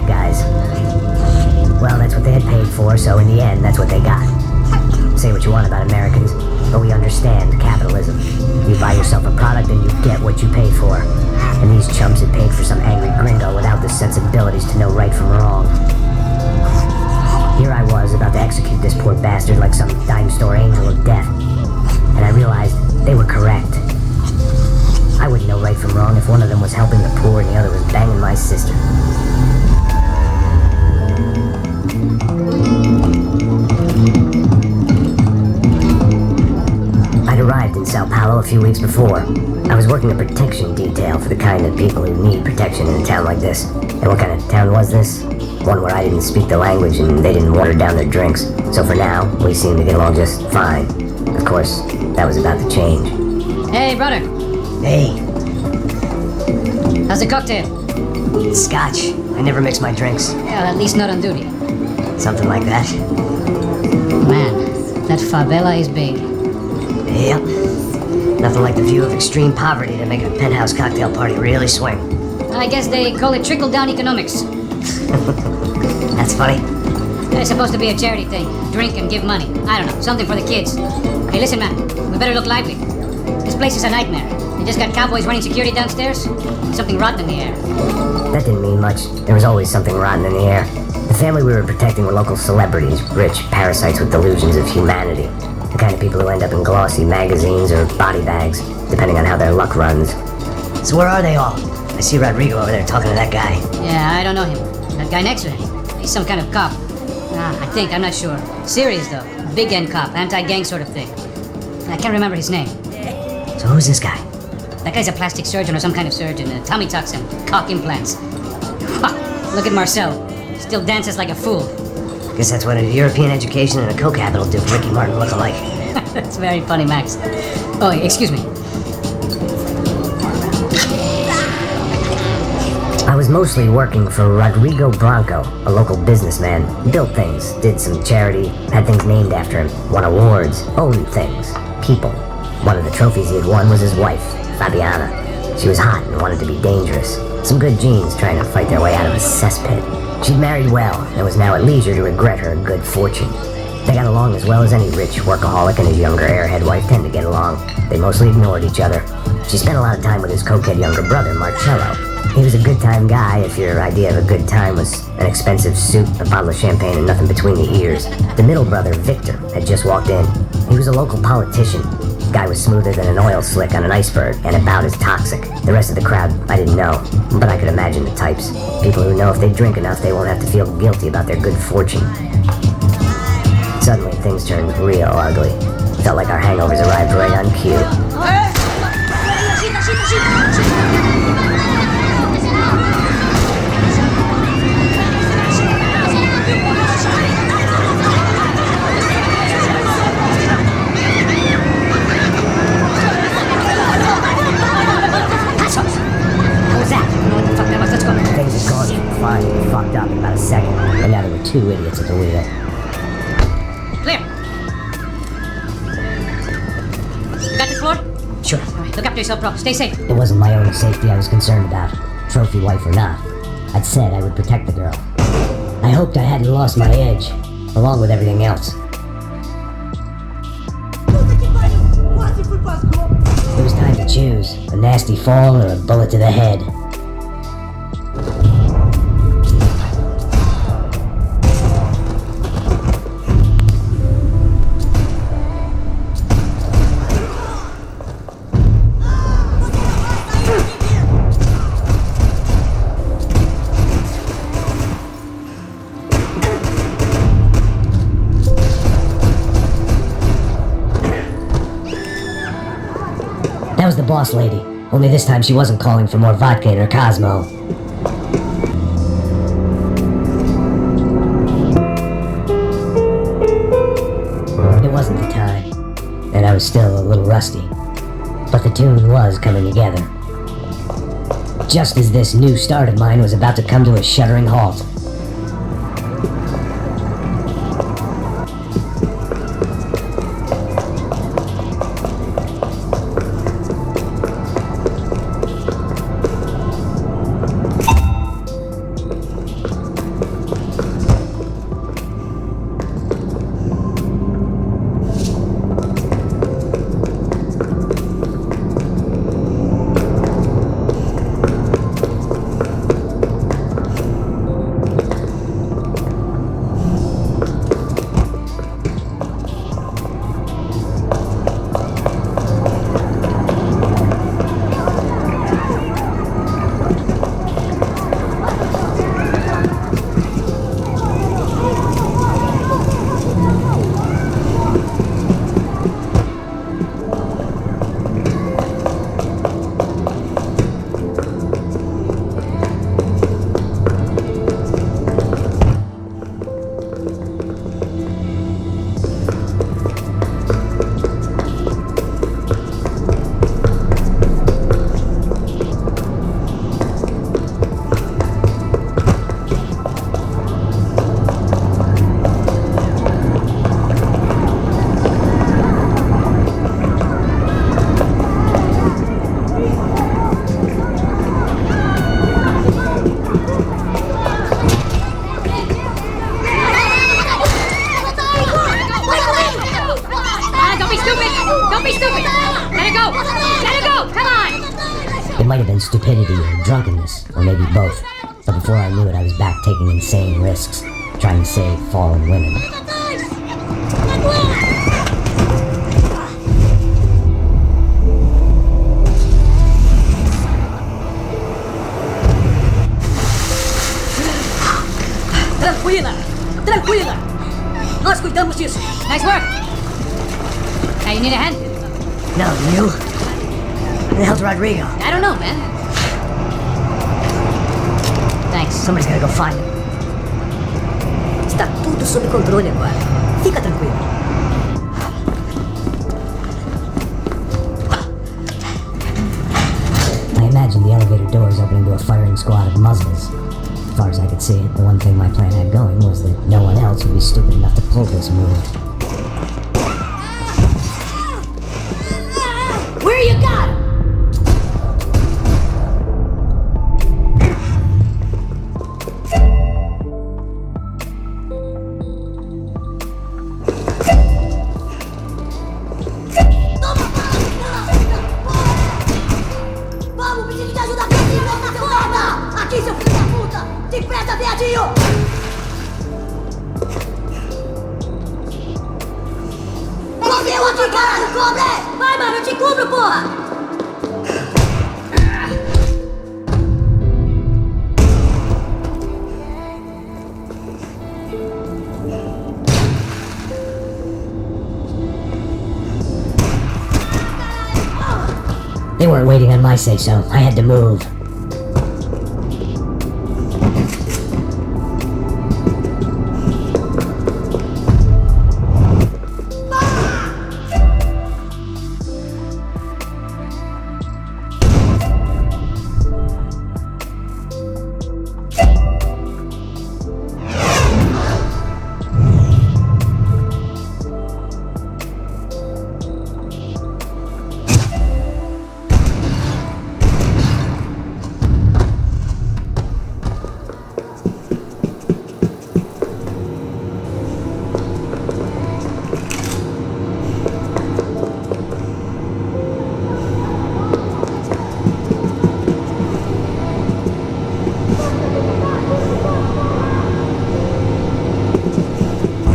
bad guys. Well, that's what they had paid for, so in the end, that's what they got. Say what you want about Americans, but we understand capitalism. You buy yourself a product and you get what you pay for. And these chumps had paid for some angry gringo without the sensibilities to know right from wrong. Here I was, about to execute this poor bastard like some dime store angel of death. And I realized they were correct. I wouldn't know right from wrong if one of them was helping the poor and the other was banging my sister. I'd arrived in Sao Paulo a few weeks before. I was working a protection detail for the kind of people who need protection in a town like this. And what kind of town was this? One where I didn't speak the language and they didn't water down their drinks. So for now, we seemed to get along just fine. Of course, that was about to change. Hey, brother. Hey. How's the cocktail? It's scotch. I never mix my drinks. Yeah, at least not on duty. Something like that. Man, that favela is big. Yep. Nothing like the view of extreme poverty to make a penthouse cocktail party really swing. I guess they call it trickle-down economics. That's funny. It's supposed to be a charity thing. Drink and give money. I don't know, something for the kids. Hey, listen, man, we better look lively. This place is a nightmare. They just got cowboys running security downstairs. Something rotten in the air. That didn't mean much. There was always something rotten in the air. The family we were protecting were local celebrities, rich parasites with delusions of humanity. The kind of people who end up in glossy magazines or body bags, depending on how their luck runs. So where are they all? I see Rodrigo over there talking to that guy. Yeah, I don't know him. That guy next to him. He's some kind of cop. I think, I'm not sure. Serious, though. Big end cop, anti-gang sort of thing. I can't remember his name. So who's this guy? That guy's a plastic surgeon or some kind of surgeon. Tummy tucks and cock implants. Ha! Look at Marcel. Still dances like a fool. Guess that's what a European education and a coke habit will do Ricky Martin look alike. That's very funny, Max. Oh, excuse me. I was mostly working for Rodrigo Branco, a local businessman. Built things, did some charity, had things named after him, won awards, owned things, people. One of the trophies he had won was his wife, Fabiana. She was hot and wanted to be dangerous. Some good genes trying to fight their way out of a cesspit. She'd married well and was now at leisure to regret her good fortune. They got along as well as any rich workaholic and his younger airhead wife tend to get along. They mostly ignored each other. She spent a lot of time with his cokehead younger brother, Marcello. He was a good time guy if your idea of a good time was an expensive suit, a bottle of champagne, and nothing between the ears. The middle brother, Victor, had just walked in. He was a local politician. The guy was smoother than an oil slick on an iceberg and about as toxic. The rest of the crowd, I didn't know, but I could imagine the types. People who know if they drink enough, they won't have to feel guilty about their good fortune. Suddenly, things turned real ugly. Felt like our hangovers arrived right on cue. Things had gone from fine and fucked up in about a second, and now there were two idiots at the wheel. Clear. You got this floor? Sure. All right, look after yourself, bro. Stay safe. It wasn't my own safety I was concerned about, trophy wife or not. I'd said I would protect the girl. I hoped I hadn't lost my edge, along with everything else. It was time to choose, a nasty fall or a bullet to the head. That was the boss lady, only this time she wasn't calling for more vodka in her Cosmo. It wasn't the time, and I was still a little rusty, but the tune was coming together. Just as this new start of mine was about to come to a shuddering halt. stupidity or drunkenness, or maybe both. But before I knew it, I was back taking insane risks, trying to save fallen women. Tranquila! Nós cuidamos disso! Nice work! Now you need a hand? No, you? Where the hell's Rodrigo? I don't know, man. Thanks. Somebody's gonna go find him. Está tudo sob controle agora. Fica tranquilo. I imagined the elevator doors opening to a firing squad of Muslims. As far as I could see it, the one thing my plan had going was that no one else would be stupid enough to pull this move. Where you got him? Vamos, preciso de ajuda aqui, seu merda! Aqui, seu filho da puta! Depressa, viadinho! Cobre eu aqui, caralho, cobre! Vai, mano, eu te cubro, porra! They weren't waiting on my say-so. I had to move.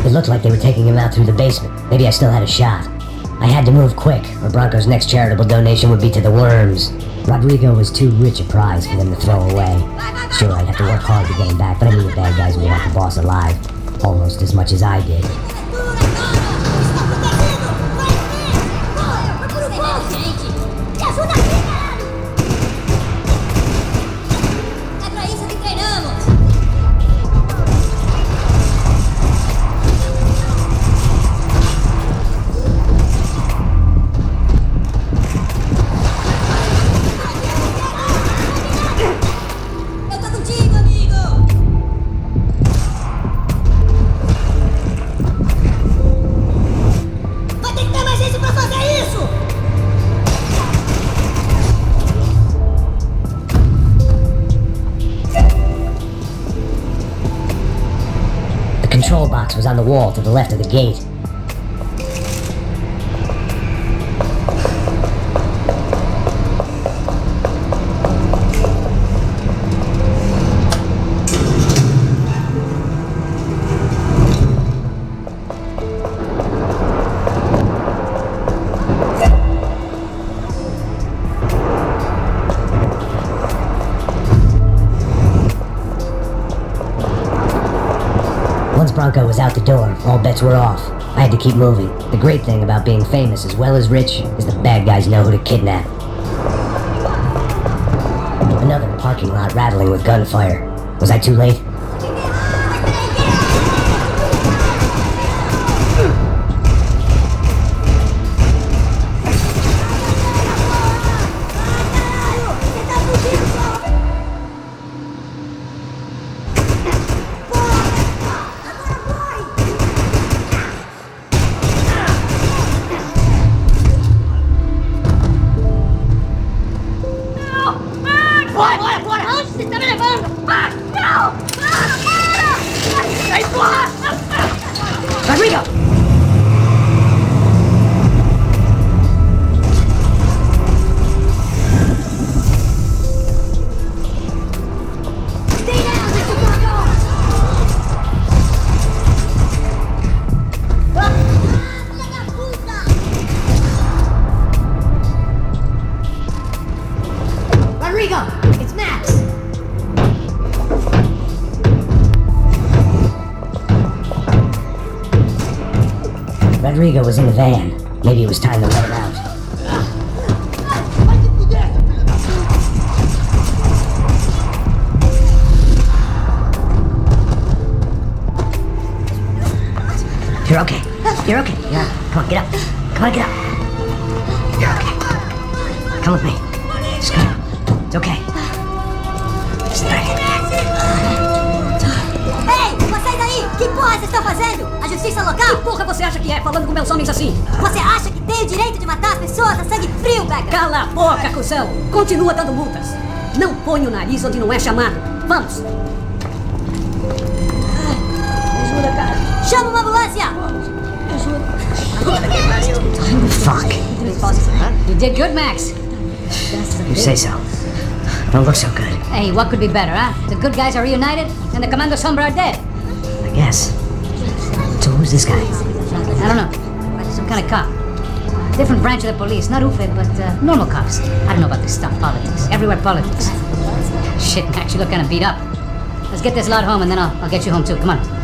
It looked like they were taking him out through the basement. Maybe I still had a shot. I had to move quick, or Bronco's next charitable donation would be to the worms. Rodrigo was too rich a prize for them to throw away. Sure, I'd have to work hard to get him back, but I knew the bad guys would want the boss alive. Almost as much as I did. The control box was on the wall to the left of the gate. Once Bronco was out the door, all bets were off. I had to keep moving. The great thing about being famous as well as rich is the bad guys know who to kidnap. Another parking lot rattling with gunfire. Was I too late? Bora! Onde você está me levando? Não! Rodrigo was in the van. Maybe it was time to let him out. You're okay. You're okay. Yeah. Come on, get up. Come on, get up. You're okay. Come with me. Just come. It's okay. Just right here. Ei, vocês aí! Que porra vocês estão fazendo? A justiça local? Que porra você acha que é, falando com meus homens assim? Você acha que tem o direito de matar as pessoas a sangue frio, Becker? Cala a boca, cuzão! Continua dando multas. Não põe o nariz onde não é chamado. Vamos! Ajuda, cara. Chama uma ambulância! Fuck. You did good, Max. You say so. Don't look so good. Hey, what could be better, huh? The good guys are reunited, and the Commando Sombra are dead. I guess. So who's this guy? I don't know. Some kind of cop. Different branch of the police. Not UFE, but normal cops. I don't know about this stuff. Politics. Everywhere politics. Shit, Max, you look kind of beat up. Let's get this lot home, and then I'll get you home, too. Come on.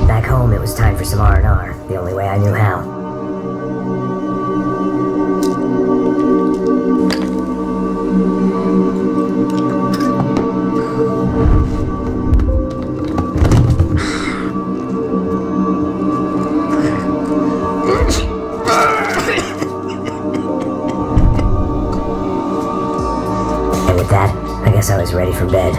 Back home, it was time for some R&R, the only way I knew how. And with that, I guess I was ready for bed.